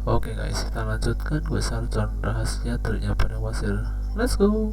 Oke guys, kita lanjutkan quest Archon rahasia ternyata pada wasir. Let's go.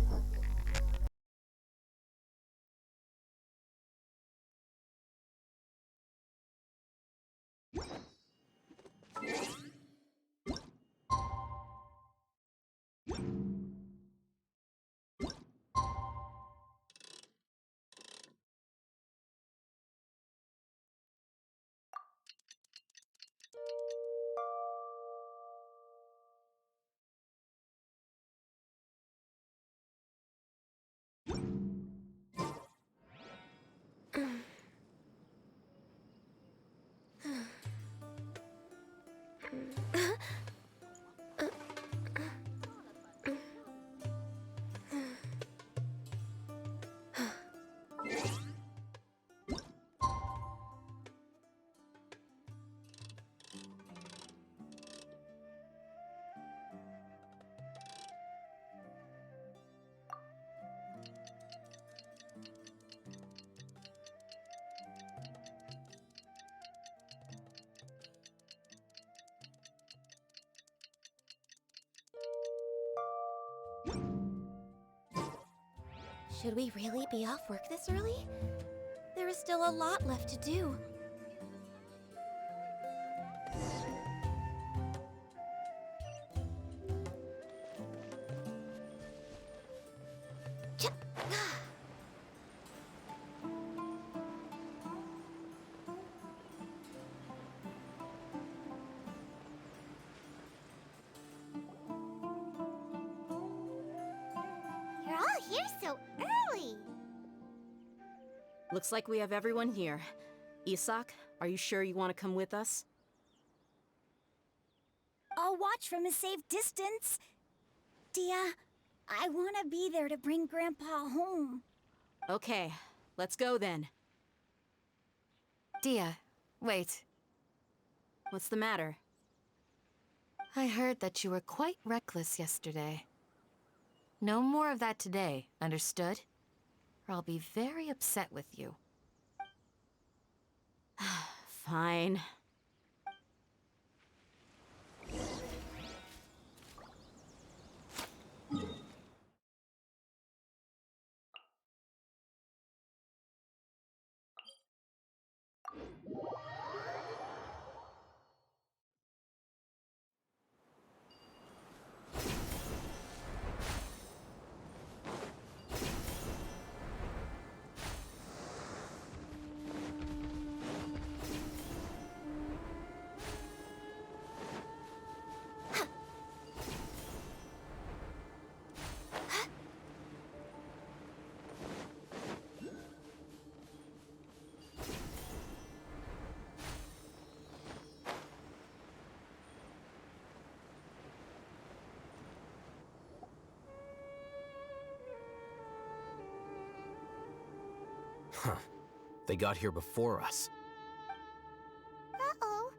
Should we really be off work this early? There is still a lot left to do. You're all here so early. Looks like we have everyone here. Isak, are you sure you want to come with us? I'll watch from a safe distance. Dia, I want to be there to bring Grandpa home. Okay, let's go then. Dia, wait. What's the matter? I heard that you were quite reckless yesterday. No more of that today, understood? Or I'll be very upset with you. Fine. Huh. They got here before us. Uh-oh.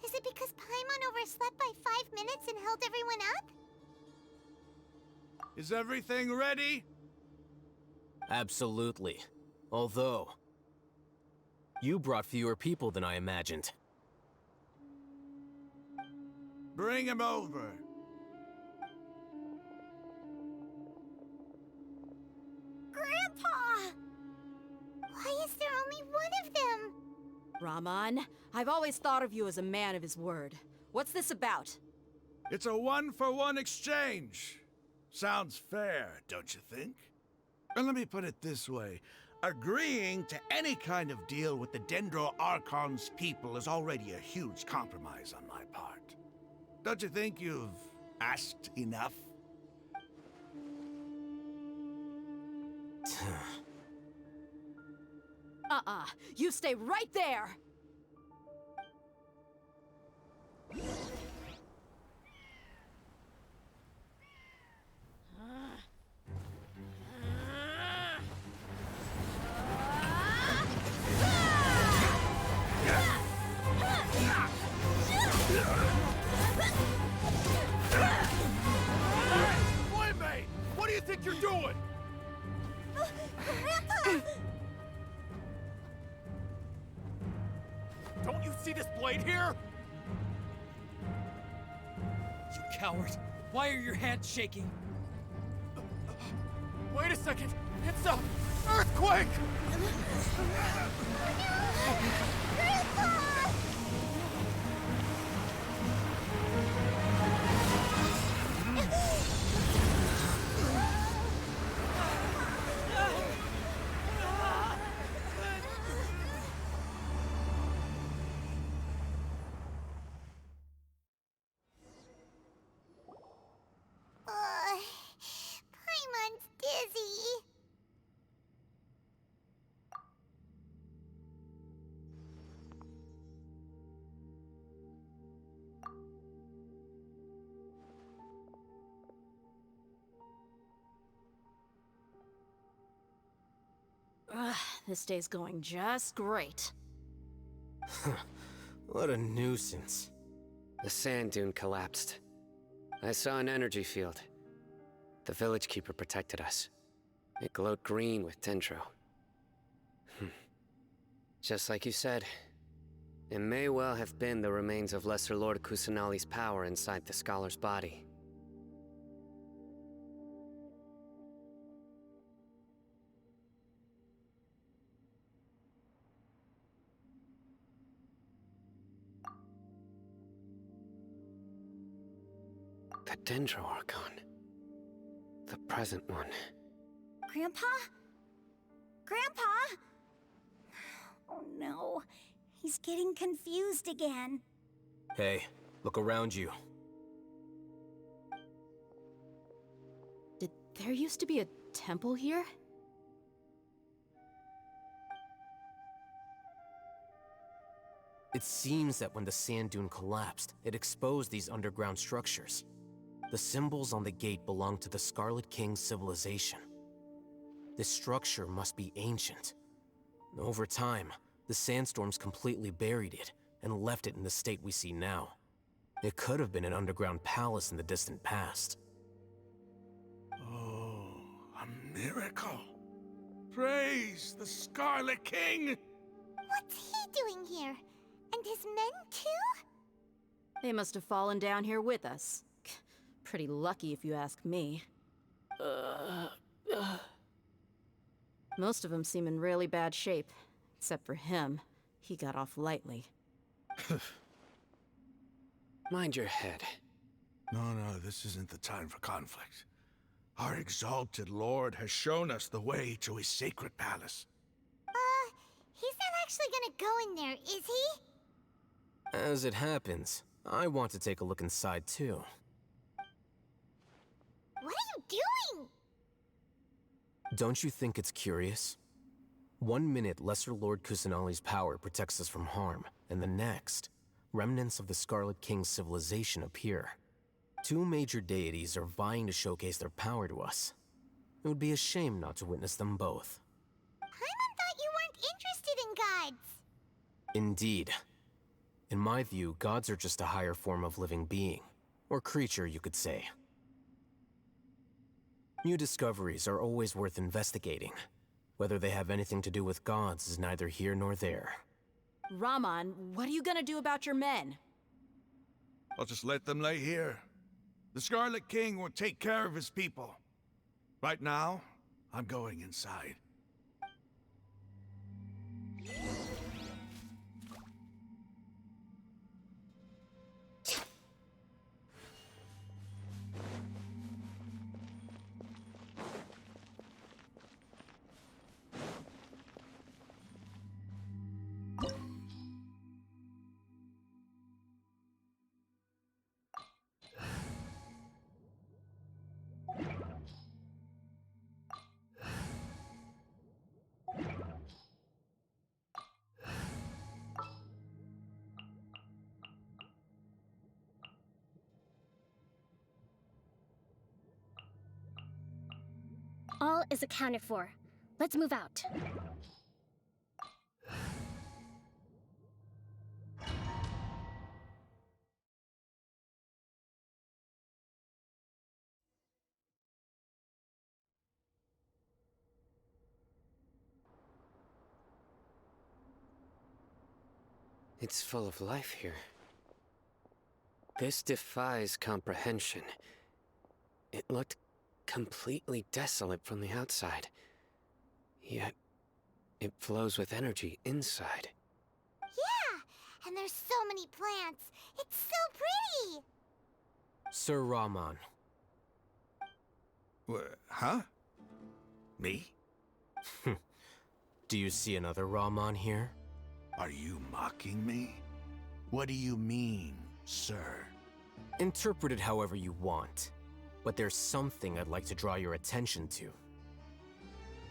Is it because Paimon overslept by 5 minutes and held everyone up? Is everything ready? Absolutely. Although, you brought fewer people than I imagined. Bring him over. Grandpa! Why is there only one of them? Rahman, I've always thought of you as a man of his word. What's this about? It's a one-for-one exchange. Sounds fair, don't you think? And let me put it this way. Agreeing to any kind of deal with the Dendro Archon's people is already a huge compromise on my part. Don't you think you've asked enough? You stay right there! Boy-mate! What do you think you're doing? Grandpa! coward! Why are your hands shaking? Wait a second! It's a earthquake! Paimon's dizzy. This day's going just great. What a nuisance. The sand dune collapsed. I saw an energy field. The village keeper protected us. It glowed green with dendro. Just like you said, it may well have been the remains of Lesser Lord Kusanali's power inside the scholar's body. The Dendro Archon. The present one. Grandpa? Grandpa? Oh no. He's getting confused again. Hey, look around you. Did there used to be a temple here? It seems that when the sand dune collapsed, it exposed these underground structures. The symbols on the gate belong to the Scarlet King's civilization. This structure must be ancient. Over time, the sandstorms completely buried it and left it in the state we see now. It could have been an underground palace in the distant past. Oh, a miracle. Praise the Scarlet King! What's he doing here? And his men too? They must have fallen down here with us. Pretty lucky if you ask me. Most of them seem in really bad shape. Except for him. He got off lightly. Mind your head. No, this isn't the time for conflict. Our exalted lord has shown us the way to his sacred palace. He's not actually gonna go in there, is he? As it happens, I want to take a look inside too. What are you doing? Don't you think it's curious? 1 minute, Lesser Lord Kusanali's power protects us from harm, and the next, remnants of the Scarlet King's civilization appear. Two major deities are vying to showcase their power to us. It would be a shame not to witness them both. Paimon thought you weren't interested in gods. Indeed. In my view, gods are just a higher form of living being, or creature, you could say. New discoveries are always worth investigating. Whether they have anything to do with gods is neither here nor there. Raman, what are you gonna do about your men? I'll just let them lay here. The Scarlet King will take care of his people. Right now, I'm going inside. All is accounted for. Let's move out. It's full of life here. This defies comprehension. It looked completely desolate from the outside. Yet, it flows with energy inside. Yeah! And there's so many plants. It's so pretty! Sir Rahman. Huh? Me? Do you see another Rahman here? Are you mocking me? What do you mean, sir? Interpret it however you want, but there's something I'd like to draw your attention to.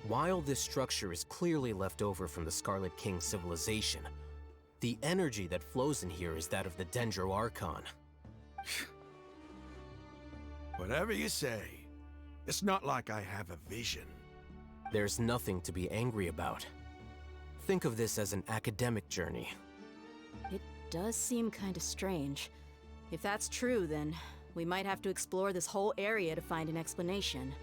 While this structure is clearly left over from the Scarlet King civilization, the energy that flows in here is that of the Dendro Archon. Whatever you say. It's not like I have a vision. There's nothing to be angry about. Think of this as an academic journey. It does seem kinda strange. If that's true, then we might have to explore this whole area to find an explanation.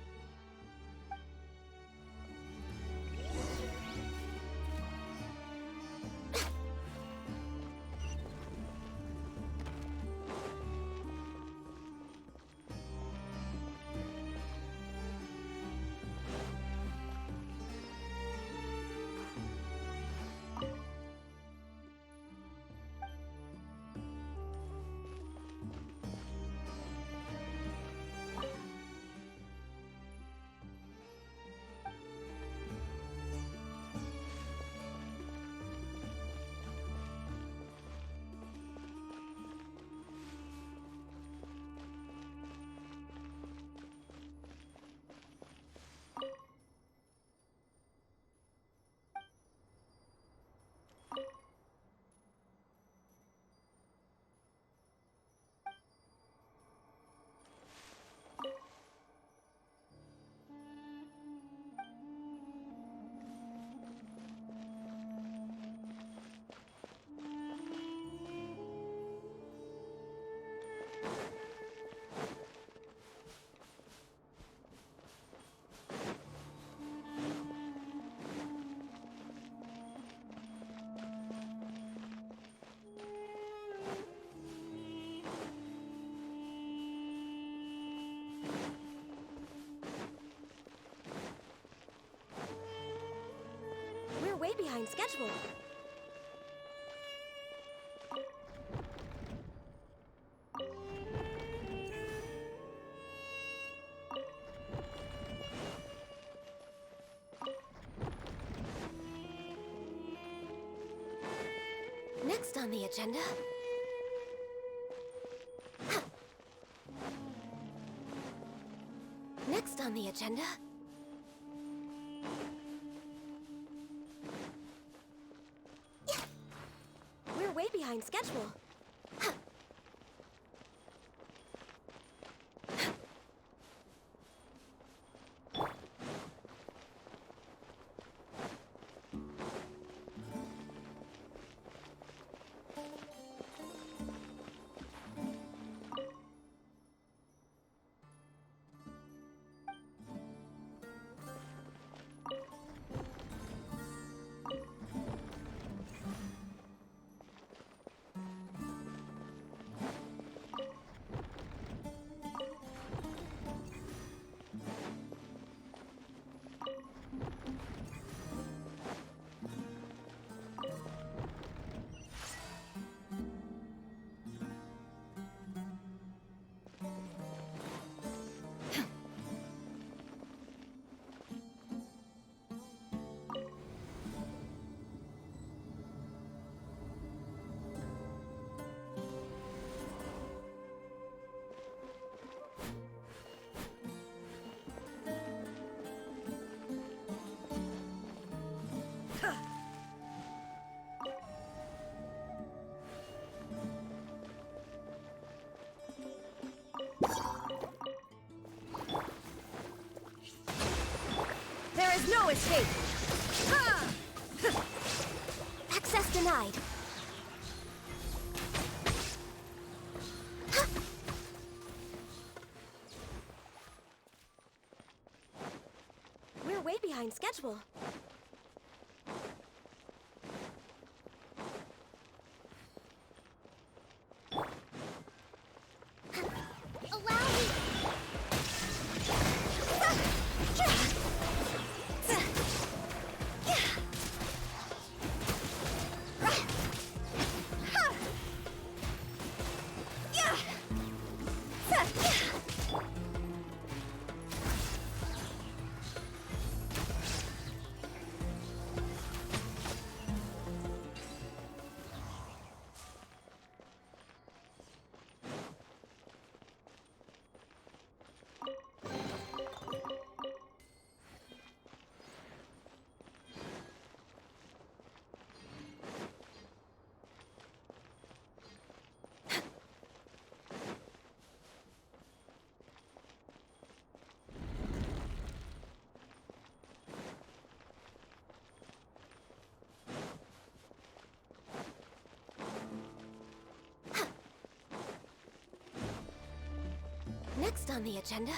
We're way behind schedule. Next on the agenda... Next on the agenda... We're way behind schedule. There is no escape! Access denied. We're way behind schedule. Next on the agenda...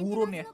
gurun ya.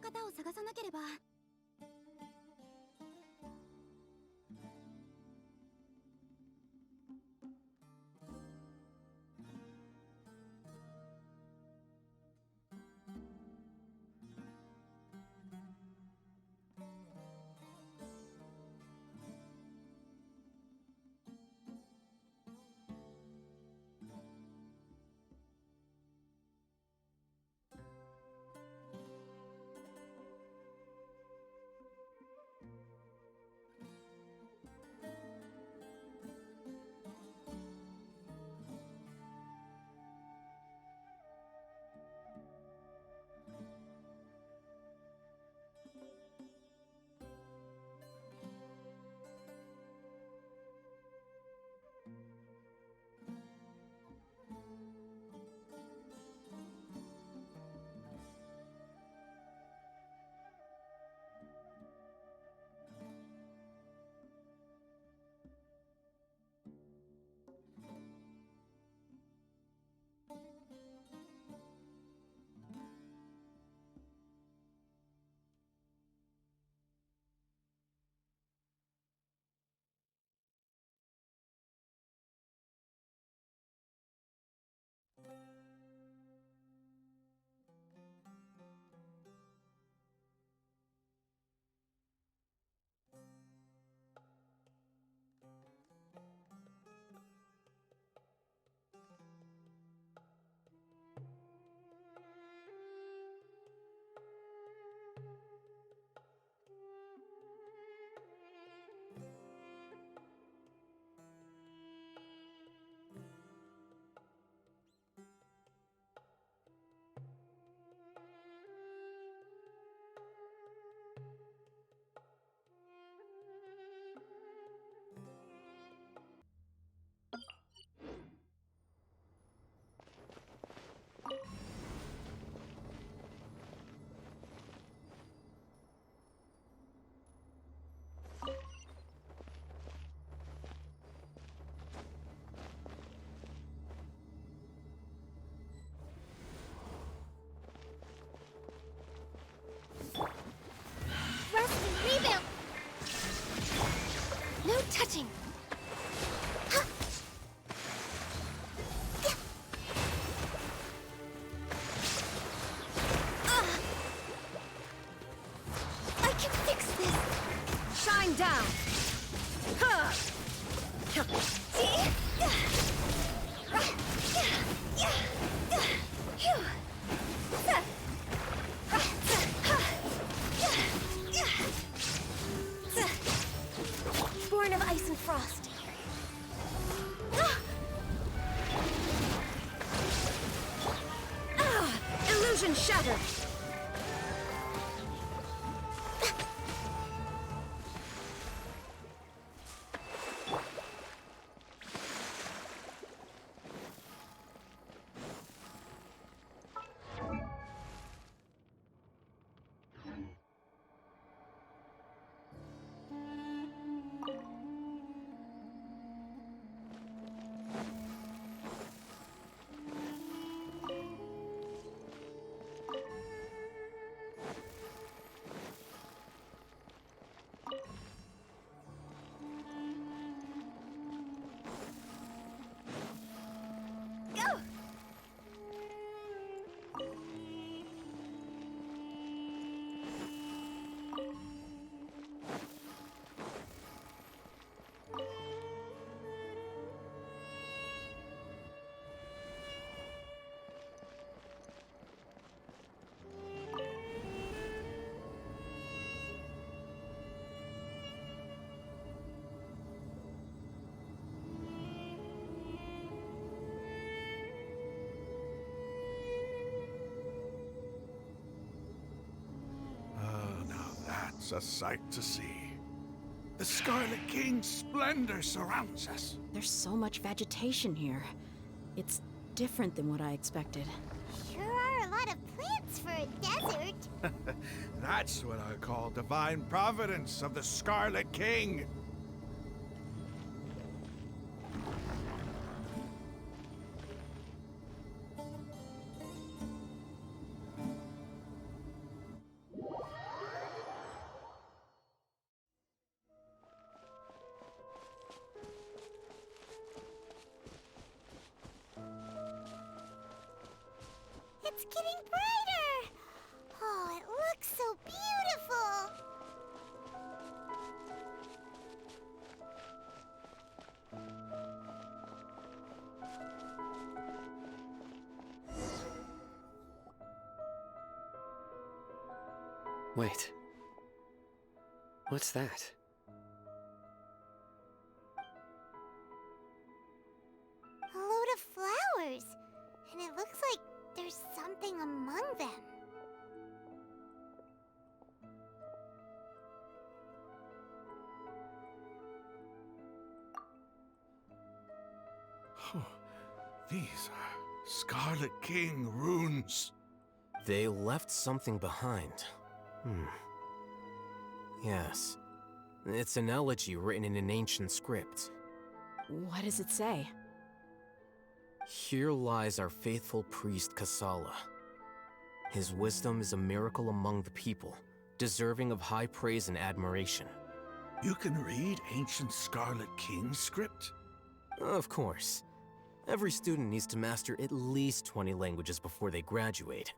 Revamp! No touching! I can fix this! Shine down! Huh. Born of ice and frost. Illusion shattered! It's a sight to see. The Scarlet King's splendor surrounds us. There's so much vegetation here. It's different than what I expected. Sure are a lot of plants for a desert. That's what I call divine providence of the Scarlet King. It's getting brighter! Oh, it looks so beautiful! Wait. What's that? A load of flowers. And it looks like there's something among them. Oh, these are Scarlet King runes. They left something behind. Yes. It's an elegy written in an ancient script. What does it say? Here lies our faithful priest Kasala. His wisdom is a miracle among the people, deserving of high praise and admiration. You can read ancient Scarlet King script? Of course. Every student needs to master at least 20 languages before they graduate.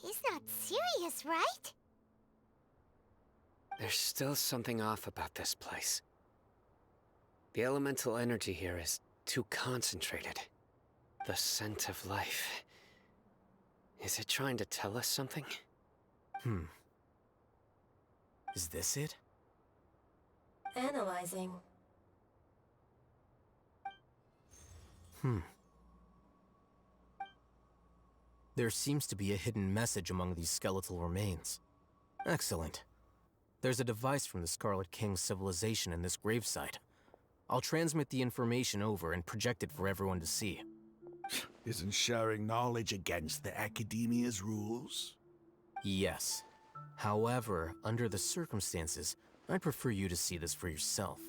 He's not serious, right? There's still something off about this place. The elemental energy here is too concentrated. The scent of life. Is it trying to tell us something? Is this it? Analyzing. There seems to be a hidden message among these skeletal remains. Excellent. There's a device from the Scarlet King's civilization in this gravesite. I'll transmit the information over and project it for everyone to see. Isn't sharing knowledge against the Academia's rules? Yes. However, under the circumstances, I'd prefer you to see this for yourself.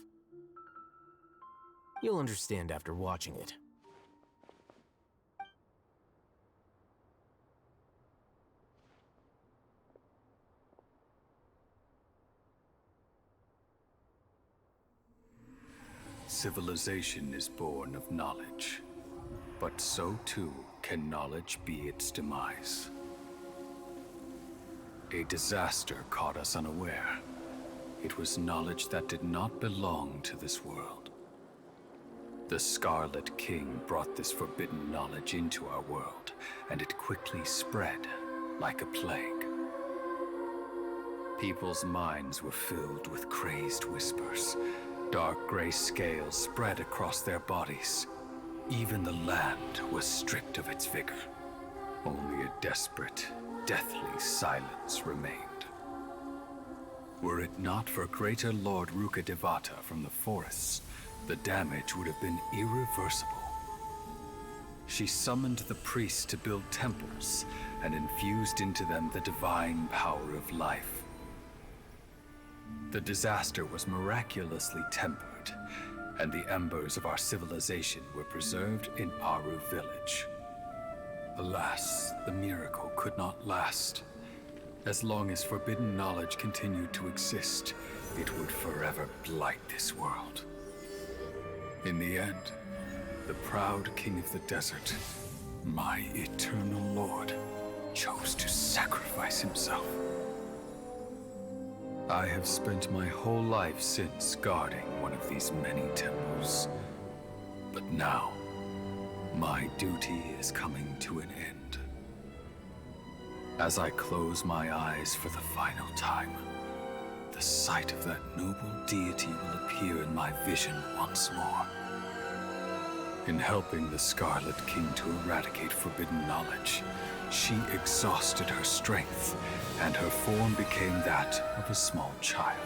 You'll understand after watching it. Civilization is born of knowledge, but so too can knowledge be its demise. A disaster caught us unaware. It was knowledge that did not belong to this world. The Scarlet King brought this forbidden knowledge into our world, and it quickly spread like a plague. People's minds were filled with crazed whispers. Dark gray scales spread across their bodies. Even the land was stripped of its vigor. Only a desperate, deathly silence remained. Were it not for greater Lord Ruka Devata from the forests, the damage would have been irreversible. She summoned the priests to build temples and infused into them the divine power of life. The disaster was miraculously tempered, and the embers of our civilization were preserved in Aru village. Alas, the miracle could not last. As long as forbidden knowledge continued to exist, it would forever blight this world. In the end, the proud king of the desert, my eternal lord, chose to sacrifice himself. I have spent my whole life since guarding one of these many temples. But now, my duty is coming to an end. As I close my eyes for the final time, the sight of that noble deity will appear in my vision once more. In helping the Scarlet King to eradicate forbidden knowledge, she exhausted her strength, and her form became that of a small child.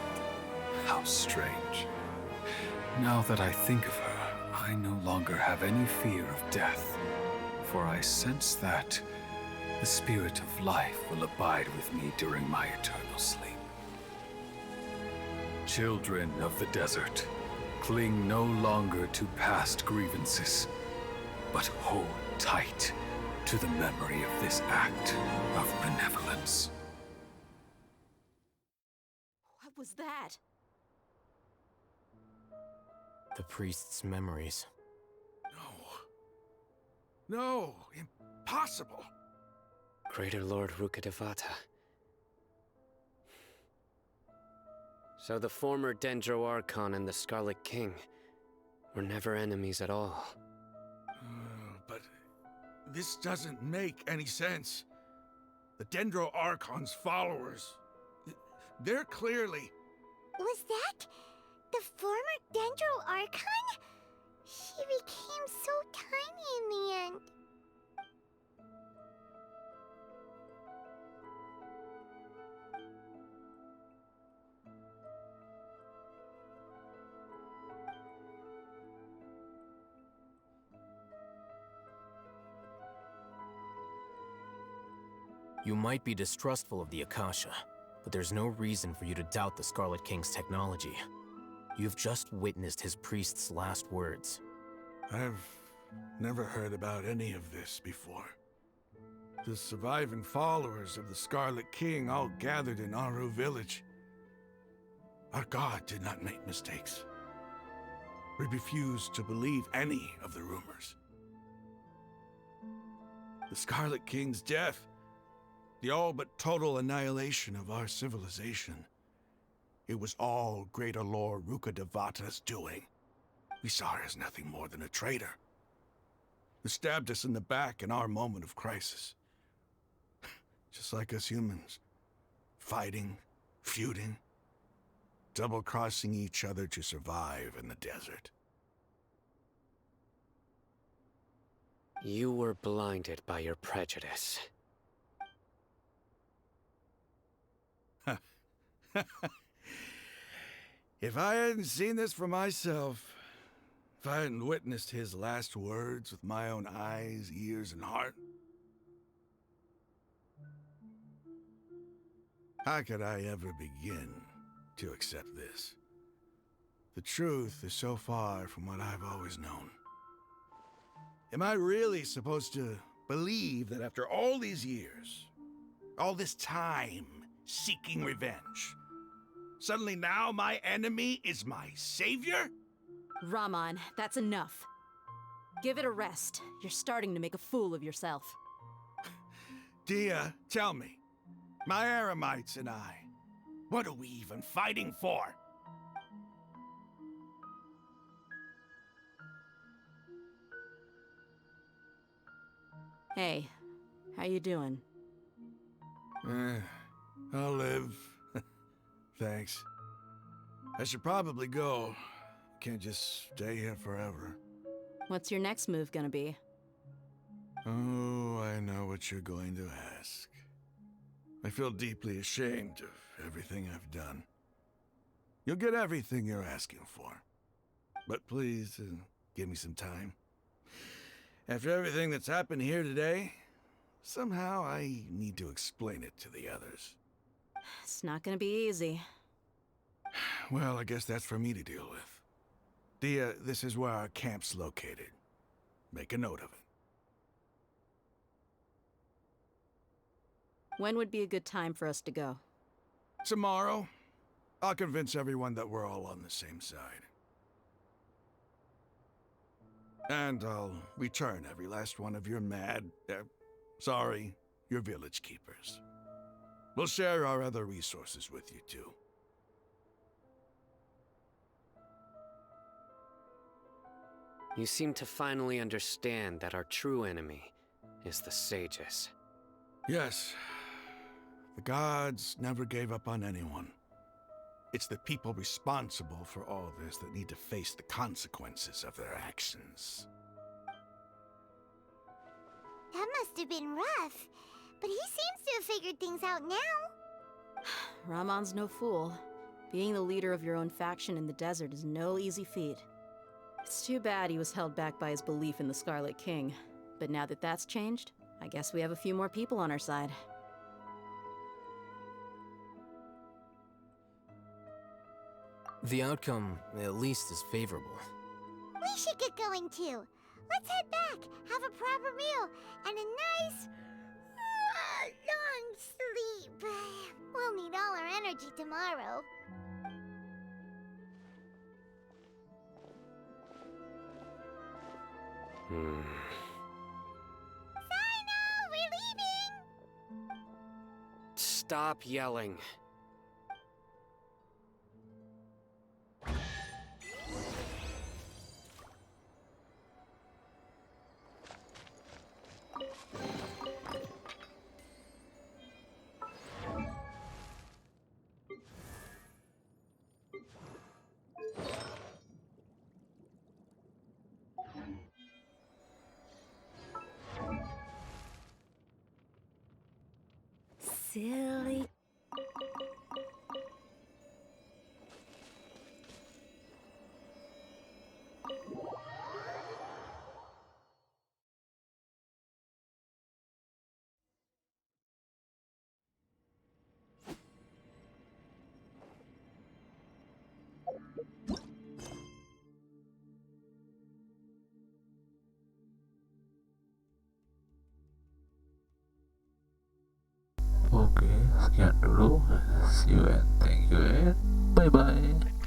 How strange. Now that I think of her, I no longer have any fear of death, for I sense that the spirit of life will abide with me during my eternal sleep. Children of the desert, cling no longer to past grievances, but hold tight to the memory of this act of benevolence. What was that? The priest's memories. No, impossible. Greater Lord Rukkhadevata. So the former Dendro Archon and the Scarlet King were never enemies at all. But this doesn't make any sense. The Dendro Archon's followers, they're clearly... Was that the former Dendro Archon? She became so tiny in the end. You might be distrustful of the Akasha, but there's no reason for you to doubt the Scarlet King's technology. You've just witnessed his priest's last words. I've never heard about any of this before. The surviving followers of the Scarlet King all gathered in Aru village. Our god did not make mistakes. We refused to believe any of the rumors. The Scarlet King's death, the all but total annihilation of our civilization, it was all Greater Lord Rukkhadevata's doing. We saw her as nothing more than a traitor, who stabbed us in the back in our moment of crisis. Just like us humans, fighting, feuding, double-crossing each other to survive in the desert. You were blinded by your prejudice. If I hadn't seen this for myself, if I hadn't witnessed his last words with my own eyes, ears, and heart, how could I ever begin to accept this? The truth is so far from what I've always known. Am I really supposed to believe that after all these years, all this time seeking revenge, suddenly now my enemy is my savior? Raman, that's enough. Give it a rest. You're starting to make a fool of yourself. Dia, tell me, my Eremites and I, what are we even fighting for? Hey, how you doing? I'll live. Thanks. I should probably go. Can't just stay here forever. What's your next move gonna be? Oh, I know what you're going to ask. I feel deeply ashamed of everything I've done. You'll get everything you're asking for. But please, give me some time. After everything that's happened here today, somehow I need to explain it to the others. It's not gonna be easy. Well, I guess that's for me to deal with. Dia, this is where our camp's located. Make a note of it. When would be a good time for us to go? Tomorrow, I'll convince everyone that we're all on the same side. And I'll return every last one of your your village keepers. We'll share our other resources with you too. You seem to finally understand that our true enemy is the sages. Yes. The gods never gave up on anyone. It's the people responsible for all this that need to face the consequences of their actions. have been rough, but he seems to have figured things out now. Ramon's no fool. Being the leader of your own faction in the desert is no easy feat. It's too bad he was held back by his belief in the Scarlet King. But now that that's changed, I guess we have a few more people on our side. The outcome, at least, is favorable. We should get going too. Let's head back, have a proper meal, and a nice, long sleep. We'll need all our energy tomorrow. Sino, we're leaving! Stop yelling. Silly. Oke, sekian dulu. See you and thank you and bye bye.